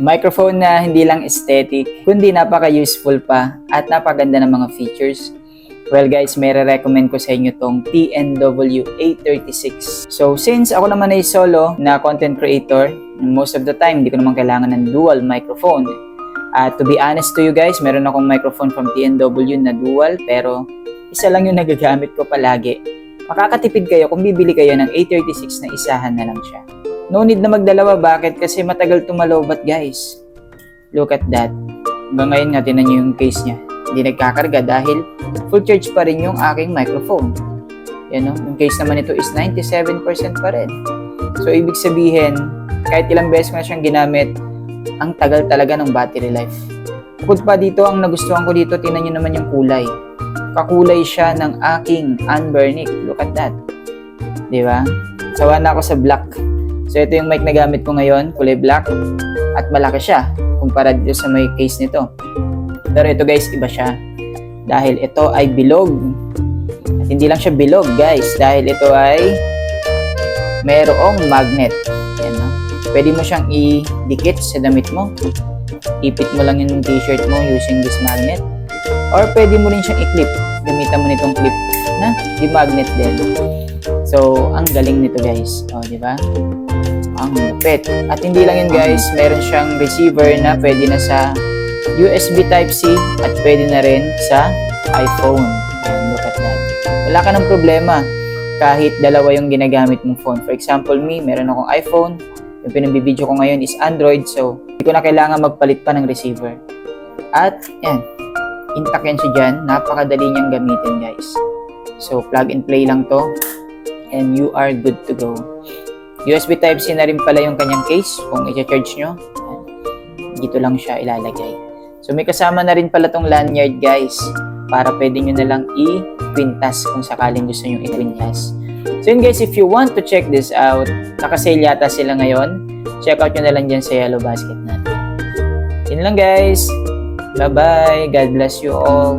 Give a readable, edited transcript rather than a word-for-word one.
Microphone na hindi lang aesthetic, kundi napaka-useful pa at napaganda ng mga features. Well guys, may re-recommend ko sa inyo tong TNW A36. So since ako naman ay solo na content creator, most of the time hindi ko naman kailangan ng dual microphone. To be honest to you guys, meron akong microphone from TNW na dual pero isa lang yung nagagamit ko palagi. Makakatipid kayo kung bibili kayo ng A36 na isahan na lang siya. No need na magdalawa. Bakit? Kasi matagal tumalobat guys. Look at that. Hanggang ngayon nga, tinan nyo yung case niya. Hindi nagkakarga dahil full charge pa rin yung aking microphone. Yan, no? Yung case naman ito is 97% pa rin. So, ibig sabihin, kahit ilang beses ko na siyang ginamit, ang tagal talaga ng battery life. Bukod pa dito, ang nagustuhan ko dito, tinan nyo naman yung kulay. Kakulay siya ng aking Anbernic. Look at that. Diba? Sawa na ako sa black. So, ito yung mic na gamit ko ngayon, kulay black, at malaki siya, kumpara dito sa may case nito. Pero ito guys, iba siya. Dahil ito ay bilog. At hindi lang siya bilog guys, dahil ito ay mayroong magnet. Yan, no? Pwede mo siyang idikit sa damit mo. Ipit mo lang yung t-shirt mo using this magnet. Or pwede mo rin siyang i-clip. Gamitan mo nitong clip na di magnet din. So, ang galing nito guys. O, di ba? Ang lupit. At hindi lang yun guys, meron siyang receiver na pwede na sa USB Type-C at pwede na rin sa iPhone. And look at that. Wala ka ng problema kahit dalawa yung ginagamit mong phone. For example, meron akong iPhone. Yung pinambibideo ko ngayon is Android. So, hindi ko na kailangan magpalit pa ng receiver. At, yan. Intact yan siya dyan. Napakadali niyang gamitin guys. So, plug and play lang to. And you are good to go. USB Type-C na rin pala yung kanyang case kung i-charge nyo. Dito lang siya ilalagay. So may kasama na rin pala tong lanyard guys para pwede nyo na lang i-quintas kung sakaling gusto nyo i-quintas. So yun guys, if you want to check this out, nakasale yata sila ngayon. Check out nyo na lang dyan sa Yellow Basket natin. Yun lang guys. Bye-bye. God bless you all.